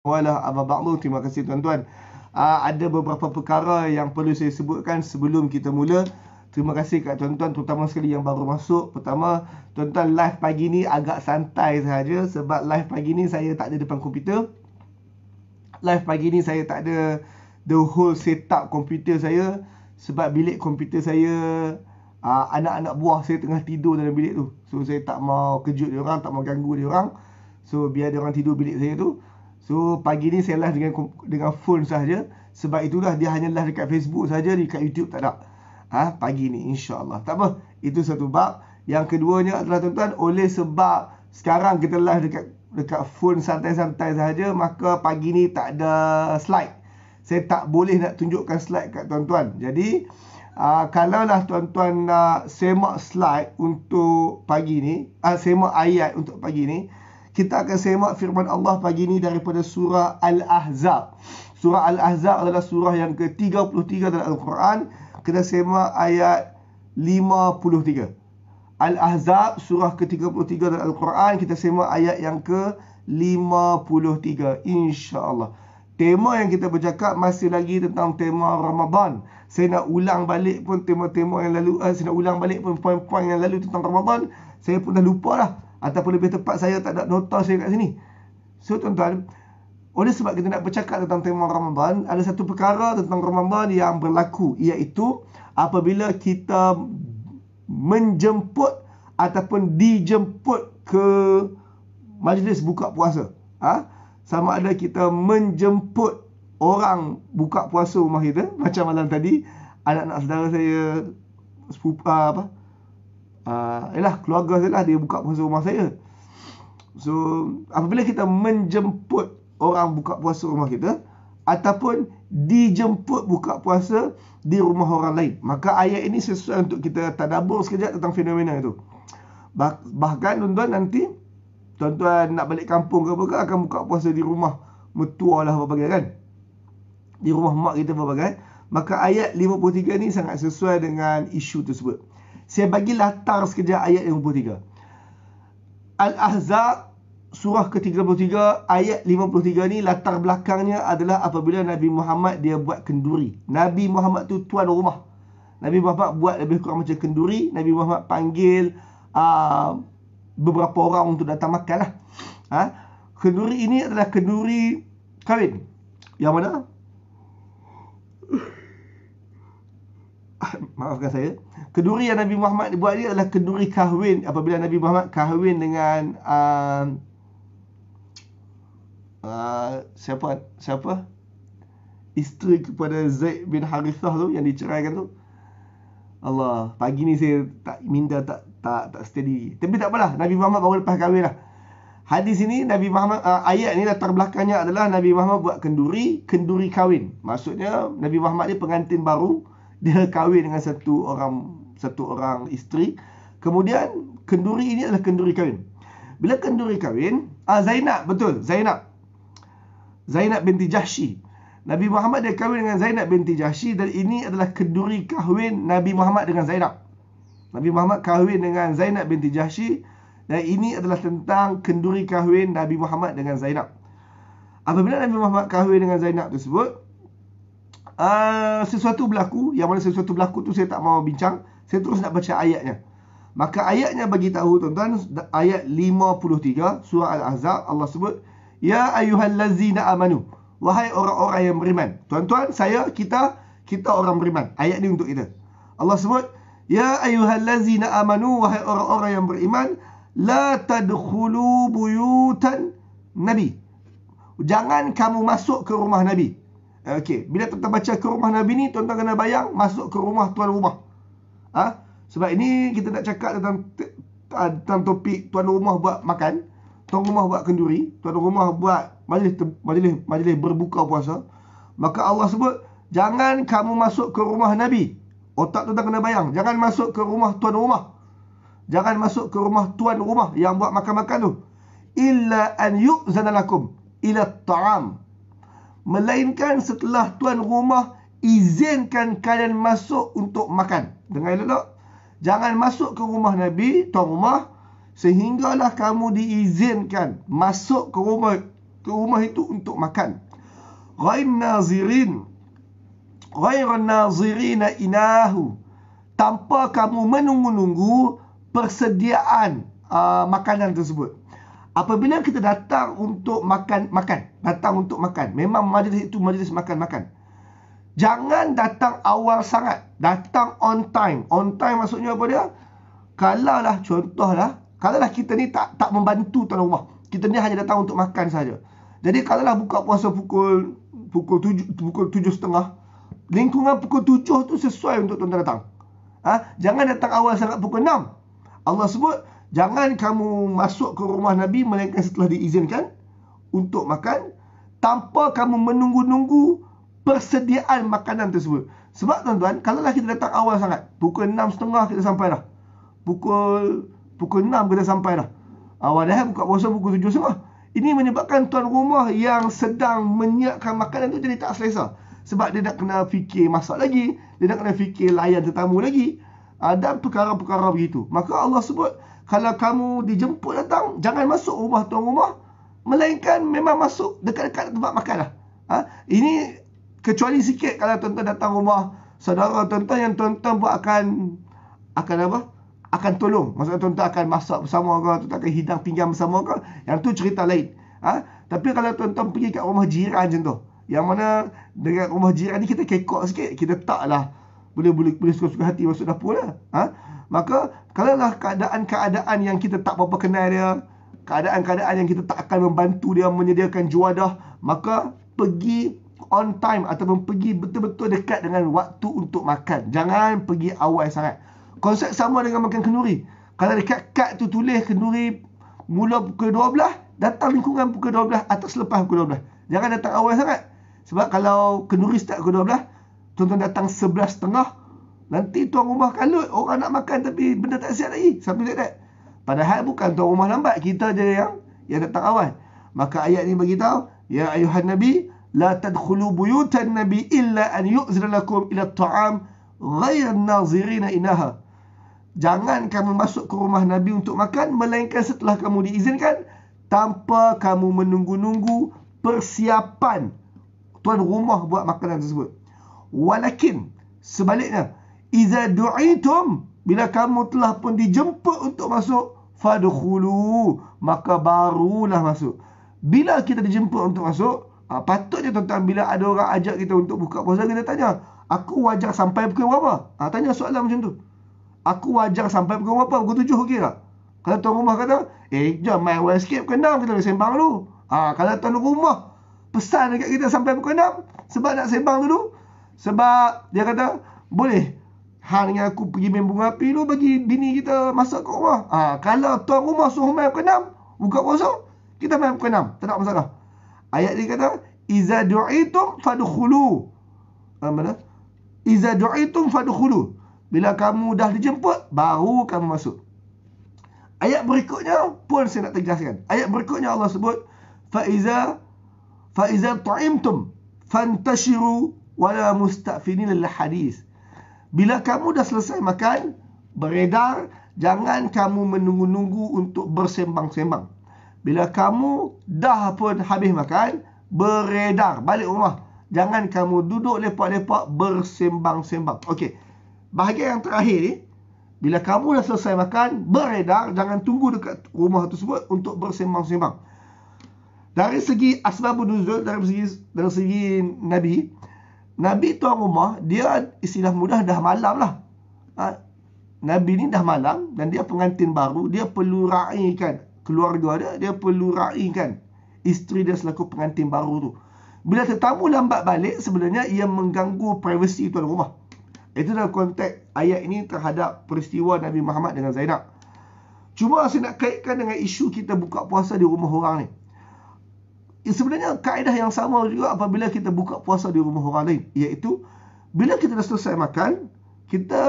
wala amma ba'du. Terima kasih tuan-tuan. Ada beberapa perkara yang perlu saya sebutkan sebelum kita mula. Terima kasih kat tuan-tuan, terutama sekali yang baru masuk. Pertama, tuan-tuan, live pagi ni agak santai sahaja sebab live pagi ni saya tak ada depan komputer. Live pagi ni saya tak ada the whole setup komputer saya sebab bilik komputer saya, anak-anak buah saya tengah tidur dalam bilik tu. So saya tak mau kejut dia orang, tak mau ganggu dia orang. So biar dia orang tidur bilik saya tu. So pagi ni saya live dengan phone sahaja. Sebab itulah dia hanya live dekat Facebook saja, dekat YouTube tak ada. Pagi ni insya-Allah. Tak apa, itu satu bab. Yang keduanya adalah tuan-tuan, oleh sebab sekarang kita live dekat phone santai-santai sahaja, maka pagi ni tak ada slide. Saya tak boleh nak tunjukkan slide kat tuan-tuan. Jadi kalaulah tuan-tuan nak semak slide untuk pagi ni, semak ayat untuk pagi ni, kita akan semak firman Allah pagi ni daripada surah Al-Ahzab. Surah Al-Ahzab adalah surah yang ke-33 dalam Al-Quran. Kita semak ayat 53. Al-Ahzab surah ke-33 dalam Al-Quran. Kita semak ayat yang ke-53 insya-Allah. Tema yang kita bercakap masih lagi tentang tema Ramadan. Saya nak ulang balik pun tema-tema yang lalu, saya nak ulang balik pun poin-poin yang lalu tentang Ramadan. Saya pun dah lupa dah. Ataupun lebih tepat, saya tak ada nota saya kat sini. So tuan-tuan, oleh sebab kita nak bercakap tentang tema Ramadan, ada satu perkara tentang Ramadan yang berlaku, iaitu apabila kita menjemput ataupun dijemput ke majlis buka puasa. Sama ada kita menjemput orang buka puasa rumah kita, macam malam tadi anak-anak saudara saya, keluarga saya lah, dia buka puasa rumah saya. So apabila kita menjemput orang buka puasa rumah kita ataupun dijemput buka puasa di rumah orang lain, maka ayat ini sesuai untuk kita tadabbur sekejap tentang fenomena itu. Bahkan tuan-tuan, nanti tuan-tuan nak balik kampung ke apa, akan buka puasa di rumah mertua lah berbagai kan, di rumah mak kita berbagai. Maka ayat 53 ni sangat sesuai dengan isu tersebut. Saya bagi latar sekejap ayat 53. Al-Ahzab surah ke-33 ayat 53 ni, latar belakangnya adalah apabila Nabi Muhammad dia buat kenduri. Nabi Muhammad tu tuan rumah. Nabi Muhammad buat lebih kurang macam kenduri. Nabi Muhammad panggil beberapa orang untuk datang makan lah. Kenduri ini adalah kenduri kahwin. Yang mana? Maafkan saya. Kenduri yang Nabi Muhammad buat ni adalah kenduri kahwin. Apabila Nabi Muhammad kahwin dengan siapa? Isteri kepada Zaid bin Harithah tu, yang diceraikan tu. Allah, pagi ni saya tak minda, tak steady. Tapi tak apalah, Nabi Muhammad baru lepas kahwin lah. Hadis ini Nabi Muhammad, ayat ni latar belakangnya adalah Nabi Muhammad buat kenduri kahwin. Maksudnya Nabi Muhammad ni pengantin baru, dia kahwin dengan satu orang isteri. Kemudian kenduri ini adalah kenduri kahwin. Bila kenduri kahwin, Zainab, betul, Zainab binti Jahsy. Nabi Muhammad dia kahwin dengan Zainab binti Jahsy, dan ini adalah kenduri kahwin Nabi Muhammad dengan Zainab. Nabi Muhammad kahwin dengan Zainab binti Jahsy, dan ini adalah tentang kenduri kahwin Nabi Muhammad dengan Zainab. Apabila Nabi Muhammad kahwin dengan Zainab tersebut, sesuatu berlaku, yang mana sesuatu berlaku tu saya tak mau bincang. Saya terus nak baca ayatnya. Maka ayatnya bagi tahu tuan-tuan, ayat 53 surah Al-Ahzab, Allah sebut, ya ayyuhallazina amanu, wahai orang-orang yang beriman. Tuan-tuan, kita orang beriman. Ayat ni untuk kita. Allah sebut, ya ayyuhallazina amanu, wahai orang-orang yang beriman, la tadkhulu buyutan nabi. Jangan kamu masuk ke rumah Nabi. Okey, bila tuan-tuan baca ke rumah Nabi ni, tuan-tuan kena bayang masuk ke rumah tuan rumah. Sebab ini kita nak cakap tentang topik tuan rumah buat makan, tuan rumah buat kenduri, tuan rumah buat majlis berbuka puasa. Maka Allah sebut, jangan kamu masuk ke rumah Nabi. Otak tuan-tuan kena bayang, jangan masuk ke rumah tuan rumah. Jangan masuk ke rumah tuan rumah yang buat makan-makan tu. Illa an yu'zana lakum ila ta'am. Melainkan setelah tuan rumah izinkan kalian masuk untuk makan. Dengar elok. Jangan masuk ke rumah Nabi, tuan rumah, sehinggalah kamu diizinkan masuk ke ke rumah itu untuk makan. Ghairan nazirina inahu, tanpa kamu menunggu-nunggu persediaan makanan tersebut. Apabila kita datang untuk makan, memang majlis itu majlis makan. Jangan datang awal sangat, datang on time. On time maksudnya apa dia? Kalaulah kita ni tak membantu tuan rumah, kita ni hanya datang untuk makan saja. Jadi kalaulah buka puasa pukul 7.30, lingkungan pukul 7 tu sesuai untuk tuan datang. Jangan datang awal sangat pukul 6. Allah sebut, jangan kamu masuk ke rumah Nabi melainkan setelah diizinkan untuk makan, tanpa kamu menunggu-nunggu persediaan makanan tersebut. Sebab tuan-tuan, kalaulah kita datang awal sangat, pukul 6.30 kita sampai dah. Pukul 6 kita sampai dah. Padahal buka puasa pukul 7.30. Ini menyebabkan tuan rumah yang sedang menyiapkan makanan tu jadi tak selesa. Sebab dia nak kena fikir masak lagi, dia nak kena fikir layan tetamu lagi, dan perkara-perkara begitu. Maka Allah sebut, kalau kamu dijemput datang, jangan masuk rumah tuan rumah, melainkan memang masuk dekat-dekat tempat makan lah. Ini kecuali sikit kalau tuan-tuan datang rumah saudara tuan-tuan yang tuan-tuan pun akan tolong. Maksudnya tuan-tuan akan masak bersama ke, tuan-tuan akan hidang pinggan bersama ke, yang tu cerita lain. Tapi kalau tuan-tuan pergi kat rumah jiran macam tu, yang mana dengan rumah jiran ni kita kekok sikit, kita taklah boleh suka-suka hati masuk dapur lah. Maka kalaulah keadaan-keadaan yang kita tak berapa kenal dia, keadaan-keadaan yang kita tak akan membantu dia menyediakan juadah, maka pergi on time ataupun pergi betul-betul dekat dengan waktu untuk makan. Jangan pergi awal sangat. Konsep sama dengan makan kenduri. Kalau dekat kad tu tulis kenduri mula pukul 12, datang lingkungan pukul 12 atau selepas pukul 12. Jangan datang awal sangat. Sebab kalau kenduri start pukul 12, tuan-tuan datang 11.30, nanti tuan rumah kalut, orang nak makan tapi benda tak siap lagi. Sampai like. Padahal bukan tuan rumah lambat, kita je yang datang awal. Maka ayat ni beritahu, ya ayuhan nabi, la tadkhulu buyutan nabi illa an yu'zira lakum ila at-ta'am ghairan nazirina inaha. Jangan kamu masuk ke rumah Nabi untuk makan melainkan setelah kamu diizinkan, tanpa kamu menunggu-nunggu persiapan tuan rumah buat makanan tersebut. Walakin sebaliknya, iza du'itum, bila kamu telah pun dijemput untuk masuk, fadkhulu, maka barulah masuk. Bila kita dijemput untuk masuk, patutnya tuan-tuan, bila ada orang ajak kita untuk buka puasa, kita tanya, aku wajar sampai pukul berapa? Tanya soalan macam tu. Aku wajar sampai pukul berapa? Pukul 7 okey tak? Kalau tuan rumah kata, jom main well sikit pukul 6, kita boleh sembang dulu. Kalau tuan rumah pesan dekat kita sampai pukul 6, sebab nak sembang dulu, sebab dia kata, boleh hang dengan aku pergi main bunga api dulu, bagi bini kita masak kat rumah. Kalau tuan rumah suruh main pukul 6, buka puasa, kita main pukul 6, tak ada masalah. Ayat ni kata, iza du'itum fadkhulu. Mana? Iza du'itum fadkhulu. Bila kamu dah dijemput, baru kamu masuk. Ayat berikutnya pun saya nak tegaskan. Ayat berikutnya Allah sebut, Fa'iza ta'imtum fantashiru wala musta'finin lil hadis. Bila kamu dah selesai makan, beredar, jangan kamu menunggu-nunggu untuk bersembang-sembang. Bila kamu dah pun habis makan, beredar, balik rumah. Jangan kamu duduk lepak-lepak bersembang-sembang. Okey. Bahagian yang terakhir ni, bila kamu dah selesai makan, beredar, jangan tunggu dekat rumah tersebut untuk bersembang-sembang. Dari segi asbabun nuzul, dari segi Nabi tuan rumah, dia istilah mudah dah malam lah. Nabi ni dah malam dan dia pengantin baru, dia perlu raikan keluarga dia perlu raikan isteri dia selaku pengantin baru tu. Bila tetamu lambat balik, sebenarnya ia mengganggu privasi tuan rumah. Itu dalam konteks ayat ini terhadap peristiwa Nabi Muhammad dengan Zainab. Cuma saya nak kaitkan dengan isu kita buka puasa di rumah orang ni. Sebenarnya kaedah yang sama juga apabila kita buka puasa di rumah orang lain, iaitu bila kita dah selesai makan, kita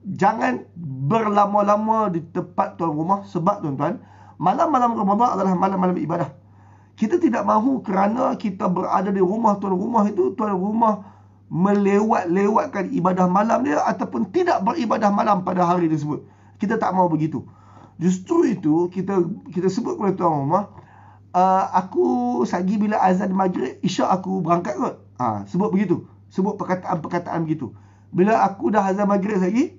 jangan berlama-lama di tempat tuan rumah. Sebab tuan-tuan, malam-malam Ramadan adalah malam-malam ibadah. Kita tidak mahu kerana kita berada di rumah tuan rumah itu, tuan rumah melewat-lewatkan ibadah malam dia ataupun tidak beribadah malam pada hari tersebut. Kita tak mahu begitu. Justru itu kita sebut kepada tuan rumah, aku sagi bila azan maghrib, isyak aku berangkat kot. Sebut begitu. Sebut perkataan-perkataan begitu. Bila aku dah azan maghrib lagi,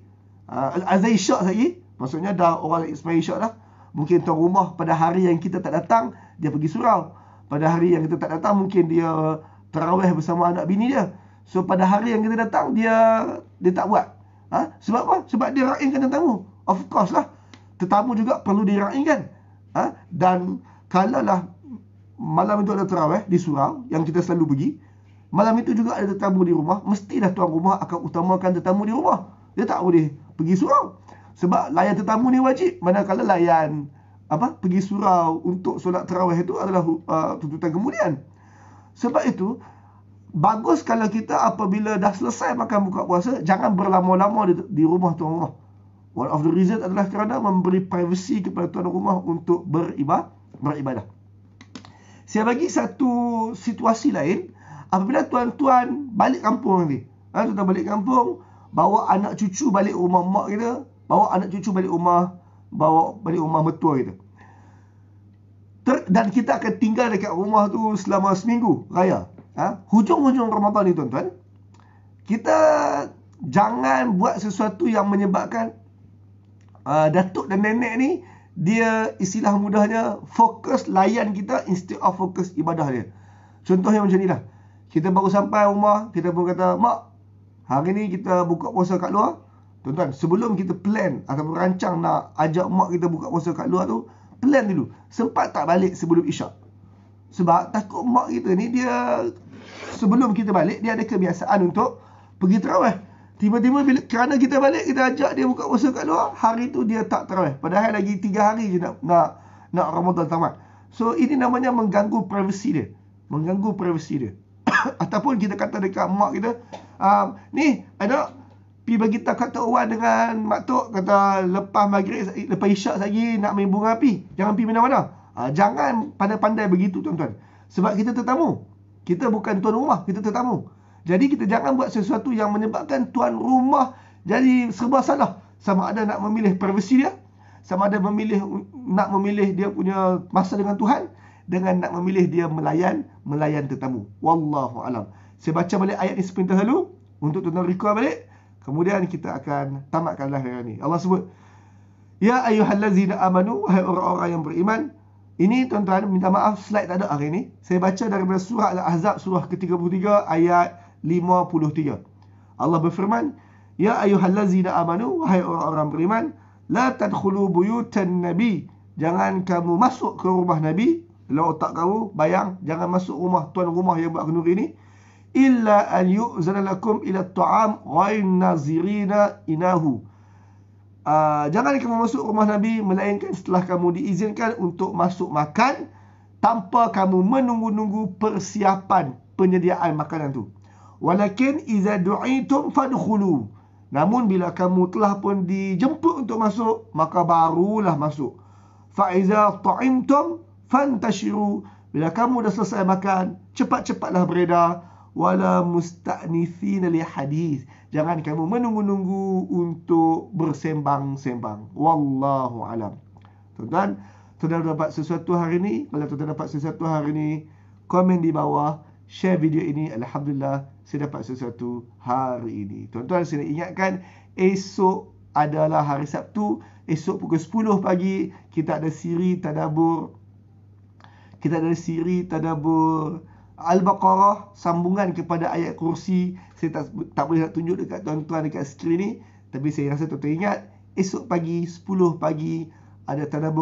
azan isyak lagi, maksudnya dah orang ismail isyak dah. Mungkin tuan rumah pada hari yang kita tak datang, dia pergi surau. Pada hari yang kita tak datang, mungkin dia tarawih bersama anak bini dia. So pada hari yang kita datang, dia tak buat. Sebab apa? Sebab dia ra'inkan tetamu. Of course lah. Tetamu juga perlu dira'inkan. Dan kalaulah malam itu ada tarawih di surau yang kita selalu pergi, malam itu juga ada tetamu di rumah, mestilah tuan rumah akan utamakan tetamu di rumah. Dia tak boleh pergi surau. Sebab layan tetamu ni wajib. Manakala layan pergi surau untuk solat tarawih itu adalah tuntutan kemudian. Sebab itu bagus kalau kita apabila dah selesai makan buka puasa, jangan berlama-lama di rumah tuan rumah. One of the reason adalah kerana memberi privacy kepada tuan rumah untuk beribadah. Saya bagi satu situasi lain. Apabila tuan-tuan balik kampung nanti, tuan-tuan balik kampung, bawa anak cucu balik rumah mak kita, bawa anak cucu balik rumah mertua kita. Dan kita akan tinggal dekat rumah tu selama seminggu raya. Hujung-hujung Ramadan ni tuan-tuan, kita jangan buat sesuatu yang menyebabkan datuk dan nenek ni, dia istilah mudahnya fokus layan kita instead of fokus ibadah dia. Contohnya macam ni lah. Kita baru sampai rumah, kita pun kata, mak, hari ni kita buka puasa kat luar. Tuan-tuan, sebelum kita plan ataupun rancang nak ajak mak kita buka puasa kat luar tu, plan dulu. Sempat tak balik sebelum isyak? Sebab takut mak kita ni, dia sebelum kita balik, dia ada kebiasaan untuk pergi tarawih. Tiba-tiba kerana kita balik, kita ajak dia buka puasa kat luar, hari tu dia tak tarawih. Padahal lagi 3 hari je nak Ramadan tamat. So ini namanya mengganggu privasi dia. Mengganggu privasi dia. Ataupun kita kata dekat mak kita, ni anak, pergi bagi tahu kata Wan dengan mak tok, kata lepas maghrib, lepas isyak lagi nak main bunga api. Jangan pergi mana-mana. Jangan pandai-pandai begitu tuan-tuan. Sebab kita tetamu. Kita bukan tuan rumah, kita tetamu. Jadi kita jangan buat sesuatu yang menyebabkan tuan rumah jadi serba salah. Sama ada nak memilih privasi dia, sama ada nak memilih dia punya masa dengan Tuhan, dengan nak memilih dia melayan tetamu. Wallahu alam. Saya baca balik ayat ni sepintas lalu untuk tuan-tuan recall balik. Kemudian kita akan tamatkan live hari ni. Allah sebut, ya ayyuhallazina amanu, wahai orang-orang yang beriman. Ini tuan-tuan, minta maaf slide tak ada hari ni. Saya baca daripada surah Al-Ahzab surah ke-33 ayat 53. Allah berfirman, ya ayyuhallazina amanu, wahai orang-orang beriman, la tadkhulu buyutan nabi, jangan kamu masuk ke rumah Nabi. Kalau otak kamu bayang, jangan masuk rumah tuan rumah yang buat kenduri ni, illa an yu'zana lakum ila ta'am ghair nazirina inahu. Jangan kamu masuk rumah Nabi melainkan setelah kamu diizinkan untuk masuk makan, tanpa kamu menunggu-nunggu persiapan penyediaan makanan tu. Walakin iza du'itum fadkhulu, namun bila kamu telah pun dijemput untuk masuk, maka barulah masuk. Fa iza ta'imtum fantashiru, bila kamu dah selesai makan, cepat-cepatlah beredar. Wala musta'nithina li hadis, jangan kamu menunggu-nunggu untuk bersembang-sembang. Wallahu alam. Tuan-tuan, tuan-tuan dapat sesuatu hari ni? Kalau tuan-tuan dapat sesuatu hari ni, komen di bawah, share video ini. Alhamdulillah, saya dapat sesuatu hari ini. Tuan-tuan, saya nak ingatkan, esok adalah hari Sabtu. Esok pukul 10 pagi, kita ada siri tadabbur. Al-Baqarah, sambungan kepada ayat kursi. Saya tak boleh nak tunjuk dekat tuan-tuan dekat skrin ni, tapi saya rasa tuan-tuan ingat, esok pagi 10 pagi ada tadabbur